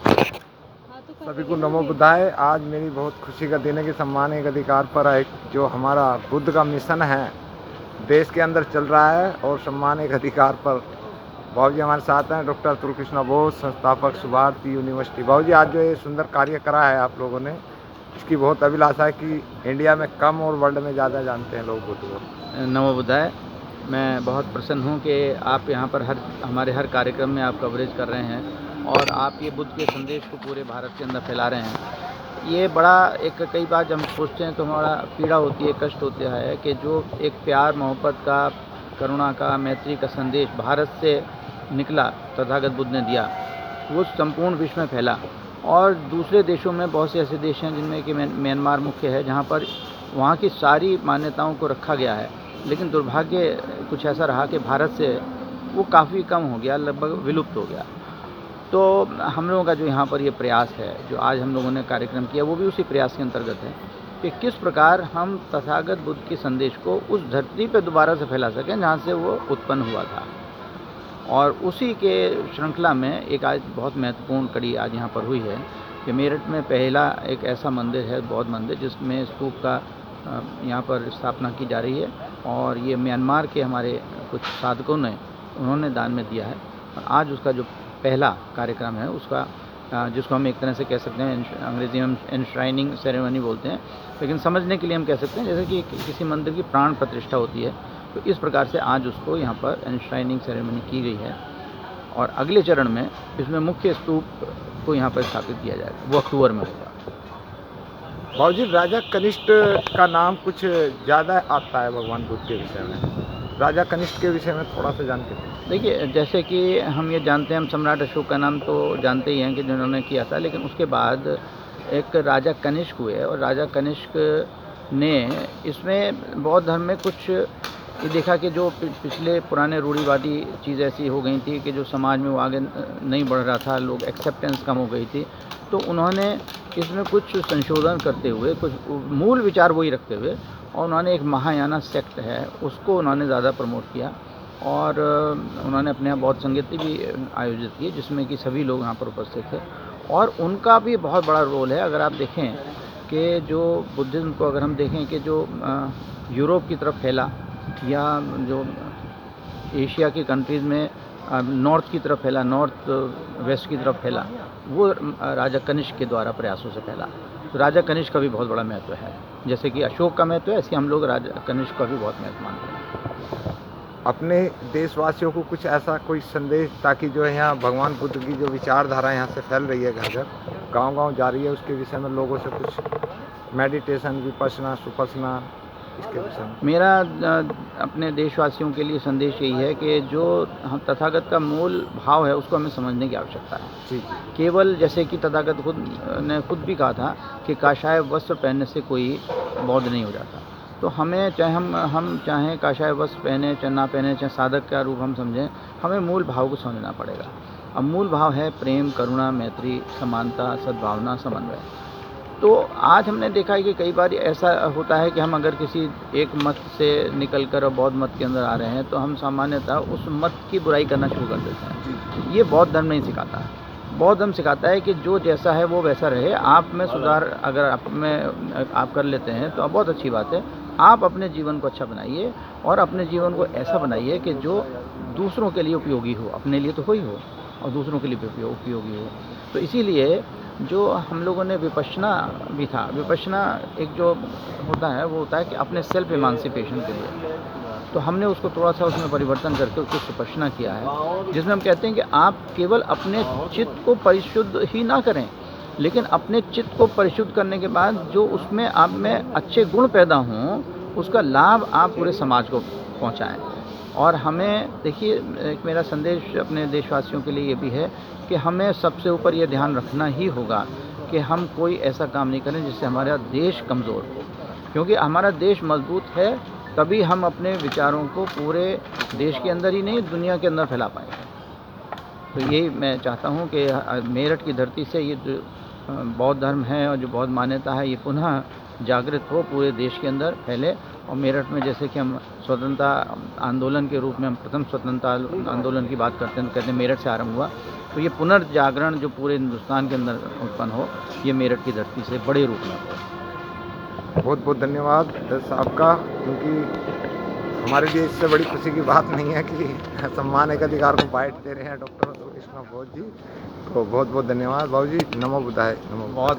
सभी को नमो बुद्धाय। आज मेरी बहुत खुशी का दिन है कि सम्मान एक अधिकार पर एक जो हमारा बुद्ध का मिशन है देश के अंदर चल रहा है, और सम्मान एक अधिकार पर बाबू जी हमारे साथ हैं। डॉक्टर अतुल कृष्णा बोस, संस्थापक सुभारती यूनिवर्सिटी। बाबू जी, आज जो ये सुंदर कार्य करा है आप लोगों ने, इसकी बहुत अभिलाषा है कि इंडिया में कम और वर्ल्ड में ज़्यादा जानते हैं लोग बुद्ध को। नमो बुद्धाय। मैं बहुत प्रसन्न हूँ कि आप यहाँ पर हमारे हर कार्यक्रम में आप कवरेज कर रहे हैं और आप ये बुद्ध के संदेश को पूरे भारत के अंदर फैला रहे हैं। ये बड़ा एक कई बार जब हम सोचते हैं तो हमारा पीड़ा होती है, कष्ट होता है कि जो एक प्यार मोहब्बत का, करुणा का, मैत्री का संदेश भारत से निकला, तथागत बुद्ध ने दिया, वो संपूर्ण विश्व में फैला। और दूसरे देशों में बहुत से ऐसे देश हैं जिनमें कि म्यांमार मुख्य है, जहाँ पर वहाँ की सारी मान्यताओं को रखा गया है, लेकिन दुर्भाग्य कुछ ऐसा रहा कि भारत से वो काफ़ी कम हो गया, लगभग विलुप्त हो गया। तो हम लोगों का जो यहाँ पर ये प्रयास है, जो आज हम लोगों ने कार्यक्रम किया, वो भी उसी प्रयास के अंतर्गत है कि किस प्रकार हम तथागत बुद्ध के संदेश को उस धरती पर दोबारा से फैला सकें जहाँ से वो उत्पन्न हुआ था। और उसी के श्रृंखला में एक आज बहुत महत्वपूर्ण कड़ी आज यहाँ पर हुई है कि मेरठ में पहला एक ऐसा मंदिर है, बौद्ध मंदिर, जिसमें स्तूप का यहाँ पर स्थापना की जा रही है। और ये म्यांमार के हमारे कुछ साधकों ने उन्होंने दान में दिया है। और आज उसका जो पहला कार्यक्रम है उसका, जिसको हम एक तरह से कह सकते हैं, अंग्रेजी में एनश्राइनिंग सेरेमनी बोलते हैं, लेकिन समझने के लिए हम कह सकते हैं जैसे कि किसी मंदिर की प्राण प्रतिष्ठा होती है, तो इस प्रकार से आज उसको यहाँ पर एनश्राइनिंग सेरेमनी की गई है। और अगले चरण में इसमें मुख्य स्तूप को यहाँ पर स्थापित किया जाएगा, वो अक्टूबर में होगा। बाबू जी, राजा कनिष्ठ का नाम कुछ ज़्यादा आता है भगवान बुद्ध के विषय में। राजा कनिष्ठ के विषय में थोड़ा सा जान के देखिए, जैसे कि हम ये जानते हैं, हम सम्राट अशोक का नाम तो जानते ही हैं कि जिन्होंने किया था, लेकिन उसके बाद एक राजा कनिष्क हुए, और राजा कनिष्क ने इसमें बौद्ध धर्म में कुछ ये देखा कि जो पिछले पुराने रूढ़िवादी चीज़ ऐसी हो गई थी कि जो समाज में वो आगे नहीं बढ़ रहा था, लोग एक्सेप्टेंस कम हो गई थी, तो उन्होंने इसमें कुछ संशोधन करते हुए, कुछ मूल विचार वही रखते हुए, और उन्होंने एक महायाना सेक्ट है उसको उन्होंने ज़्यादा प्रमोट किया। और उन्होंने अपने यहाँ बौद्ध संगीति भी आयोजित की, जिसमें कि सभी लोग यहाँ पर उपस्थित थे। और उनका भी बहुत बड़ा रोल है। अगर आप देखें कि जो बुद्धिज़्म को अगर हम देखें कि जो यूरोप की तरफ फैला, या जो एशिया की कंट्रीज़ में नॉर्थ की तरफ फैला, नॉर्थ वेस्ट की तरफ फैला, वो राजा कनिष्क के द्वारा प्रयासों से फैला। तो राजा कनिष्क का भी बहुत बड़ा महत्व है। जैसे कि अशोक का महत्व है, ऐसे हम लोग राजा कनिष्क का भी बहुत महत्व मानते हैं। अपने देशवासियों को कुछ ऐसा कोई संदेश, ताकि जो है यहाँ भगवान बुद्ध की जो विचारधारा यहाँ से फैल रही है, घर घर गांव-गांव जा रही है, उसके विषय में लोगों से कुछ मेडिटेशन, विपश्यना, सुपश्यना, इसके विषय में मेरा अपने देशवासियों के लिए संदेश यही है कि जो हम तथागत का मूल भाव है उसको हमें समझने की आवश्यकता है। जी। केवल जैसे कि तथागत ने खुद भी कहा था कि काशाय वस्त्र पहनने से कोई बौद्ध नहीं हो जाता। तो हमें चाहे हम चाहें काशाय वस्त्र पहने चाहे ना पहने, चाहे साधक का रूप हम समझें, हमें मूल भाव को समझना पड़ेगा। अब मूल भाव है प्रेम, करुणा, मैत्री, समानता, सद्भावना, समन्वय। तो आज हमने देखा है कि कई बार ऐसा होता है कि हम अगर किसी एक मत से निकलकर बौद्ध मत के अंदर आ रहे हैं, तो हम सामान्यतः उस मत की बुराई करना शुरू कर देते हैं। ये बौद्ध धर्म नहीं सिखाता है। बौद्ध धर्म सिखाता है कि जो जैसा है वो वैसा रहे। आप में सुधार अगर आप कर लेते हैं तो बहुत अच्छी बात है। आप अपने जीवन को अच्छा बनाइए, और अपने जीवन को ऐसा बनाइए कि जो दूसरों के लिए उपयोगी हो। अपने लिए तो हो ही हो, और दूसरों के लिए भी उपयोगी हो। तो इसीलिए जो हम लोगों ने विपश्यना भी था, विपश्यना एक जो होता है वो होता है कि अपने सेल्फ इमांसिपेशन के लिए। तो हमने उसको थोड़ा सा उसमें परिवर्तन करके उसको विपश्यना किया है, जिसमें हम कहते हैं कि आप केवल अपने चित्त को परिशुद्ध ही ना करें, लेकिन अपने चित्त को परिशुद्ध करने के बाद जो उसमें आप में अच्छे गुण पैदा हों, उसका लाभ आप पूरे समाज को पहुंचाएं। और हमें देखिए, एक मेरा संदेश अपने देशवासियों के लिए ये भी है कि हमें सबसे ऊपर ये ध्यान रखना ही होगा कि हम कोई ऐसा काम नहीं करें जिससे हमारा देश कमज़ोर हो। क्योंकि हमारा देश मजबूत है तभी हम अपने विचारों को पूरे देश के अंदर ही नहीं, दुनिया के अंदर फैला पाएंगे। तो यही मैं चाहता हूँ कि मेरठ की धरती से ये जो बौद्ध धर्म है और जो बौद्ध मान्यता है, ये पुनः जागृत हो, पूरे देश के अंदर फैले। और मेरठ में जैसे कि हम स्वतंत्रता आंदोलन के रूप में हम प्रथम स्वतंत्रता आंदोलन की बात करते हैं तो कहते हैं मेरठ से आरंभ हुआ। तो ये पुनर्जागरण जो पूरे हिंदुस्तान के अंदर उत्पन्न हो, ये मेरठ की धरती से बड़े रूप में हो। बहुत बहुत धन्यवाद साहब का, क्योंकि हमारे लिए इससे बड़ी खुशी की बात नहीं है कि सम्मान एक अधिकार को बाइट दे रहे हैं डॉक्टर कृष्णा बोस जी। तो बहुत बहुत धन्यवाद बाबू जी। नमो बुद्धाय। नमो। बहुत